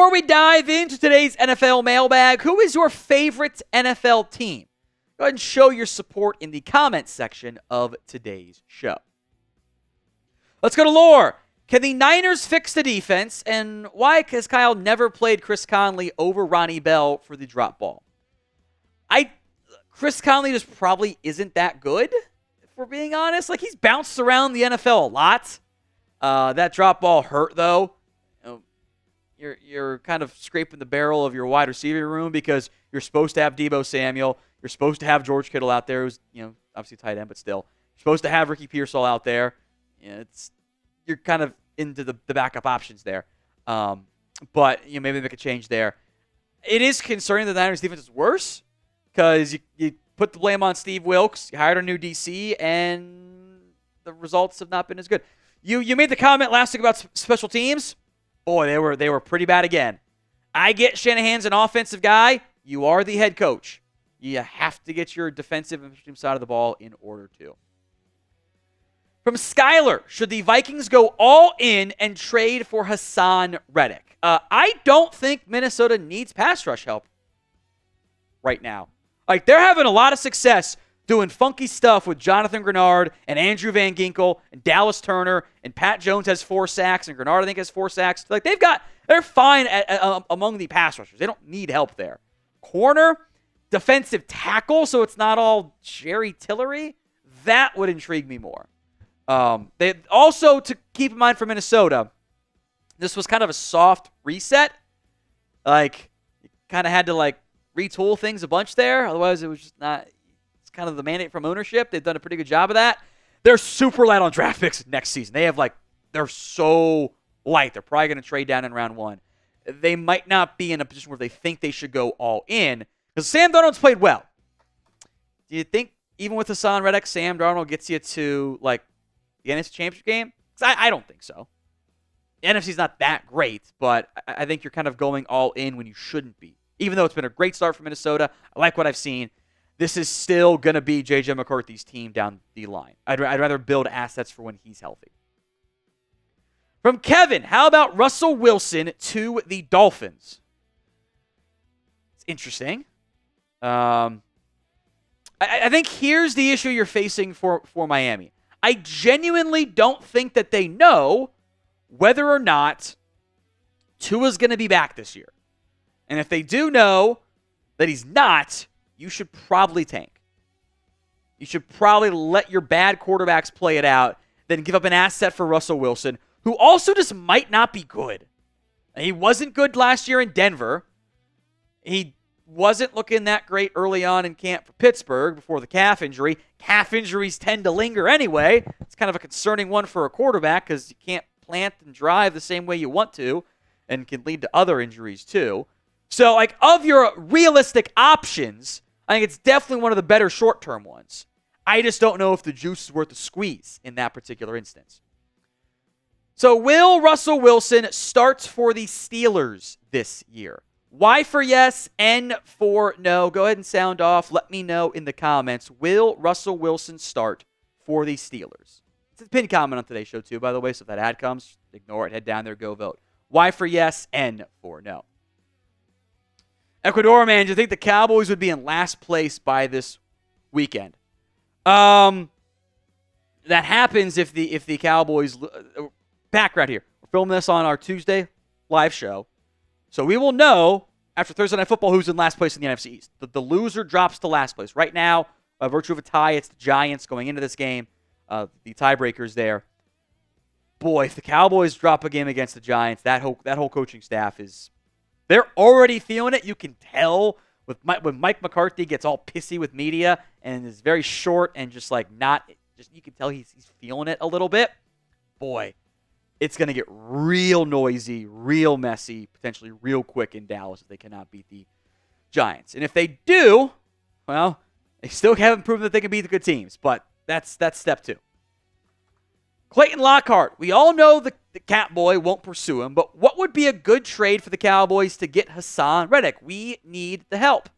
Before we dive into today's NFL mailbag, who is your favorite NFL team? Go ahead and show your support in the comments section of today's show. Let's go to Lore. Can the Niners fix the defense? And why has Kyle never played Chris Conley over Ronnie Bell for the drop ball? Chris Conley just probably isn't that good, if we're being honest. Like, he's bounced around the NFL a lot. That drop ball hurt, though. You're kind of scraping the barrel of your wide receiver room because you're supposed to have Deebo Samuel. You're supposed to have George Kittle out there, who's, obviously tight end, but still. You're supposed to have Ricky Pearsall out there. You're kind of into the backup options there. But maybe make a change there. It is concerning that the Niners defense is worse because you put the blame on Steve Wilks, you hired a new DC, and the results have not been as good. You made the comment last week about special teams. Boy, they were pretty bad again. I get Shanahan's an offensive guy. You are the head coach. You have to get your defensive and team side of the ball in order to. From Skyler, should the Vikings go all in and trade for Haason Reddick? I don't think Minnesota needs pass rush help right now. Like, they're having a lot of success doing funky stuff with Jonathan Grenard and Andrew Van Ginkel and Dallas Turner, and Pat Jones has 4 sacks and Grenard, I think, has 4 sacks. Like, they're fine among the pass rushers. They don't need help there. Corner, defensive tackle, so it's not all Jerry Tillery. That would intrigue me more. They also, to keep in mind for Minnesota, this was kind of a soft reset. Like, you kind of had to, retool things a bunch there. Otherwise, it was just not... kind of the mandate from ownership. They've done a pretty good job of that. They're super light on draft picks next season. They're so light. They're probably going to trade down in round 1. They might not be in a position where they think they should go all in because Sam Darnold's played well. Do you think even with Haason Reddick, Sam Darnold gets you to the NFC Championship game? Because I don't think so. The NFC's not that great, but I think you're kind of going all in when you shouldn't be. Even though it's been a great start for Minnesota, I like what I've seen. This is still going to be J.J. McCarthy's team down the line. I'd rather build assets for when he's healthy. From Kevin, how about Russell Wilson to the Dolphins? It's interesting. I think here's the issue you're facing for Miami. I genuinely don't think that they know whether or not Tua's going to be back this year. And if they do know that he's not, you should probably tank. You should probably let your bad quarterbacks play it out, then give up an asset for Russell Wilson, who also just might not be good. He wasn't good last year in Denver. He wasn't looking that great early on in camp for Pittsburgh before the calf injury. Calf injuries tend to linger anyway. It's kind of a concerning one for a quarterback because you can't plant and drive the same way you want to and can lead to other injuries too. So, of your realistic options, I think it's definitely one of the better short-term ones. I just don't know if the juice is worth the squeeze in that particular instance. So, will Russell Wilson start for the Steelers this year? Y for yes, N for no. Go ahead and sound off. Let me know in the comments. Will Russell Wilson start for the Steelers? It's a pinned comment on today's show, too, by the way, so if that ad comes, ignore it. Head down there, go vote. Y for yes, N for no. Ecuador, man, do you think the Cowboys would be in last place by this weekend? That happens if the Cowboys... Background here. We're filming this on our Tuesday live show. So we will know after Thursday Night Football who's in last place in the NFC East. The loser drops to last place. Right now, by virtue of a tie, it's the Giants going into this game. The tiebreakers there. Boy, if the Cowboys drop a game against the Giants, that whole coaching staff is... They're already feeling it. You can tell when Mike McCarthy gets all pissy with media and is very short and you can tell he's feeling it a little bit. Boy, it's going to get real noisy, real messy, potentially real quick in Dallas if they cannot beat the Giants. And if they do, well, they still haven't proven that they can beat the good teams, but that's step 2. Clayton Lockhart, we all know the Catboy won't pursue him, but what would be a good trade for the Cowboys to get Haason Reddick? We need the help.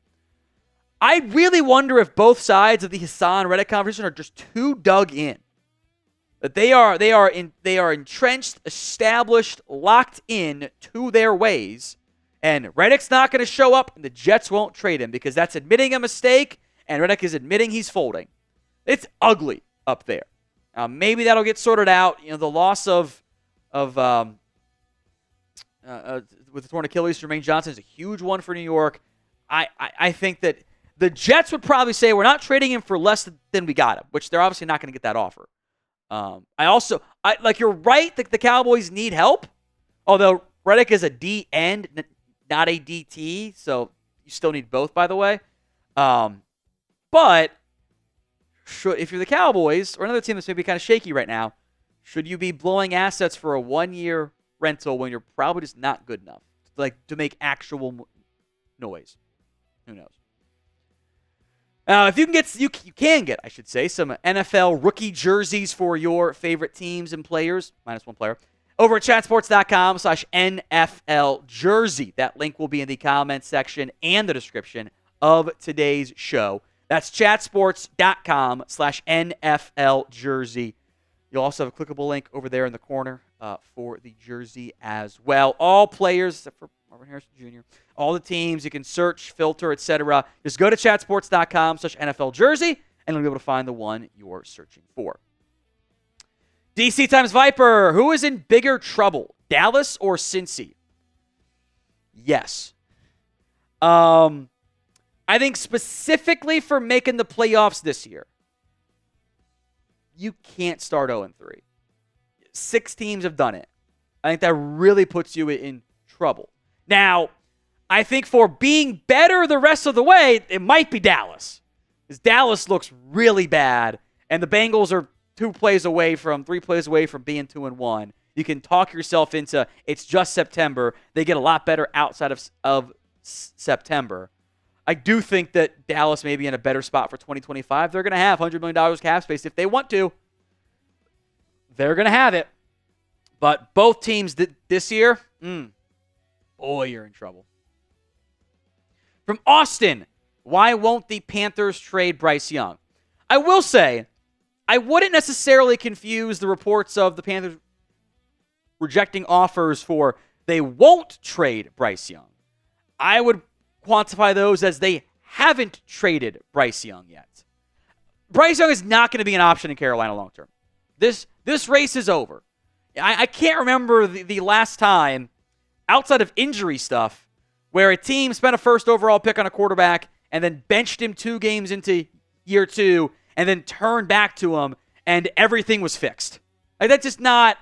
I really wonder if both sides of the Haason Reddick conversation are just too dug in. That they are entrenched, established, locked in to their ways, And Reddick's not going to show up, and the Jets won't trade him because that's admitting a mistake, and Reddick is admitting he's folding. It's ugly up there. Maybe that'll get sorted out. The loss of with the torn Achilles, Jermaine Johnson is a huge one for New York. I think that the Jets would probably say we're not trading him for less than we got him, which they're obviously not going to get that offer. You're right that the Cowboys need help, although Reddick is a D end, not a DT, so you still need both, by the way. But if you're the Cowboys or another team that's maybe kind of shaky right now, should you be blowing assets for a 1-year rental when you're probably just not good enough to make actual noise? Who knows? If you can get, I should say, some NFL rookie jerseys for your favorite teams and players, minus one player, over at chatsports.com/NFL jersey. That link will be in the comments section and the description of today's show. That's chatsports.com/NFL jersey. You'll also have a clickable link over there in the corner for the jersey as well. All players, except for Marvin Harrison Jr., all the teams, you can search, filter, etc. Just go to chatsports.com/NFL jersey, and you'll be able to find the one you're searching for. DC times Viper, who is in bigger trouble, Dallas or Cincy? Yes. I think specifically for making the playoffs this year, you can't start 0-3. 6 teams have done it. I think that really puts you in trouble. Now, I think for being better the rest of the way, it might be Dallas. Because Dallas looks really bad, and the Bengals are 3 plays away from being 2-1. You can talk yourself into it's just September. They get a lot better outside of September. I do think that Dallas may be in a better spot for 2025. They're going to have $100 million cap space if they want to. They're going to have it. But both teams this year, boy, you're in trouble. From Austin, why won't the Panthers trade Bryce Young? I will say, I wouldn't necessarily confuse the reports of the Panthers rejecting offers for they won't trade Bryce Young. I would quantify those as they haven't traded Bryce Young yet. Bryce Young is not going to be an option in Carolina long term. This race is over. I can't remember the last time, outside of injury stuff, where a team spent a first overall pick on a quarterback and then benched him 2 games into year 2 and then turned back to him and everything was fixed. That's just not,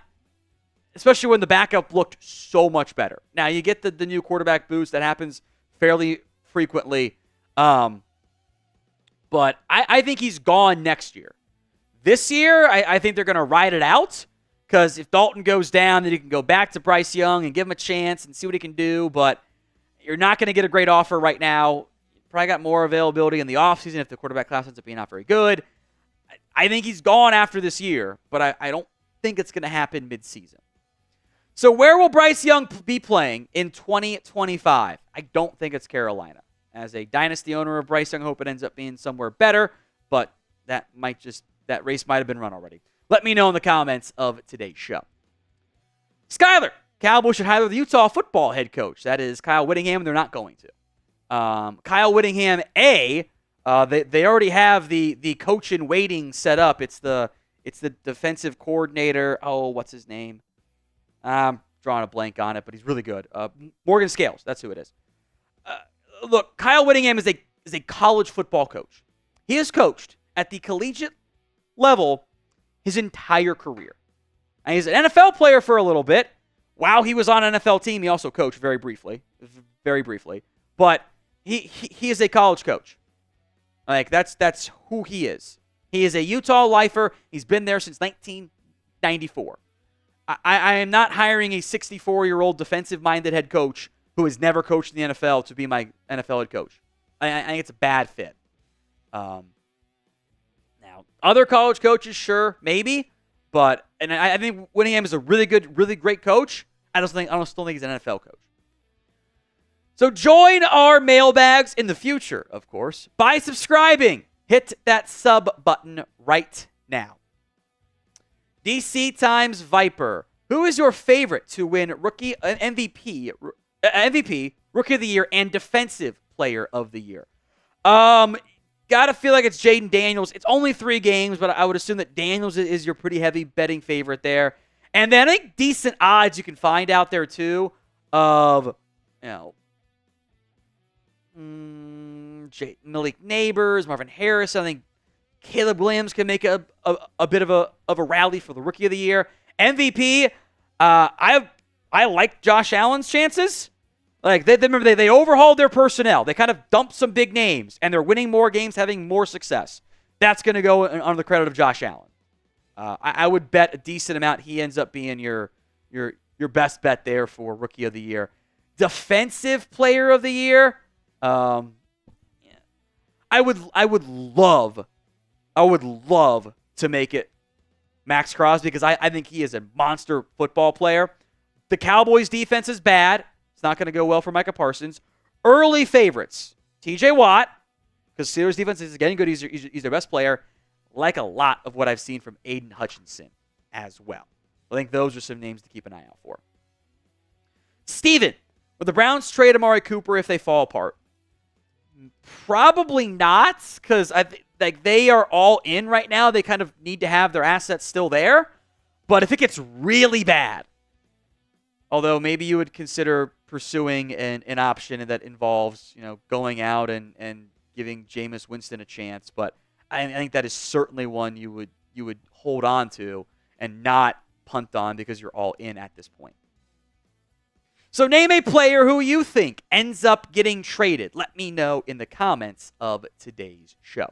especially when the backup looked so much better. Now, you get the new quarterback boost. That happens fairly frequently. But I think he's gone next year. This year, I think they're going to ride it out because if Dalton goes down, then you can go back to Bryce Young and give him a chance and see what he can do. But you're not going to get a great offer right now. You probably got more availability in the offseason if the quarterback class ends up being not very good. I think he's gone after this year, but I don't think it's going to happen midseason. So where will Bryce Young be playing in 2025? I don't think it's Carolina. As a dynasty owner of Bryce Young, I hope it ends up being somewhere better, but that race might have been run already. Let me know in the comments of today's show. Skyler, Cowboys should hire the Utah football head coach. That is Kyle Whittingham, and they're not going to. Kyle Whittingham, they already have the coach in waiting set up. It's the defensive coordinator. Oh, what's his name? I'm drawing a blank on it, but he's really good. Morgan Scales, that's who it is. Look, Kyle Whittingham is a college football coach. He has coached at the collegiate level his entire career. And he's an NFL player for a little bit. While he was on an NFL team, he also coached very briefly. But he is a college coach. That's who he is. He is a Utah lifer. He's been there since 1994. I am not hiring a 64-year-old defensive-minded head coach who has never coached in the NFL to be my NFL head coach. I think it's a bad fit. Now, other college coaches, sure, maybe, but I think Whittingham is a really good, really great coach. I still think he's an NFL coach. So join our mailbags in the future, of course, by subscribing. Hit that sub button right now. DC times Viper. Who is your favorite to win rookie MVP Rookie of the Year and Defensive Player of the Year. Gotta feel like it's Jaden Daniels. It's only 3 games, but I would assume that Daniels is your pretty heavy betting favorite there. And then I think decent odds you can find out there too of, Malik Neighbors, Marvin Harris. I think Caleb Williams can make a bit of a rally for the Rookie of the Year. MVP, I like Josh Allen's chances. Like they overhauled their personnel. They kind of dumped some big names, and they're winning more games, having more success. That's going to go under the credit of Josh Allen. I would bet a decent amount he ends up being your best bet there for Rookie of the Year. Defensive Player of the Year. I would love to make it Max Crosby because I think he is a monster football player. The Cowboys defense is bad. It's not going to go well for Micah Parsons. Early favorites, TJ Watt, because Steelers defense is getting good. He's their best player. Like a lot of what I've seen from Aiden Hutchinson as well. I think those are some names to keep an eye out for. Steven, would the Browns trade Amari Cooper if they fall apart? Probably not, because they are all in right now. They kind of need to have their assets still there. But if it gets really bad, although maybe you would consider pursuing an option that involves, going out and giving Jameis Winston a chance. But I think that is certainly one you would hold on to and not punt on because you're all in at this point. So name a player who you think ends up getting traded. Let me know in the comments of today's show.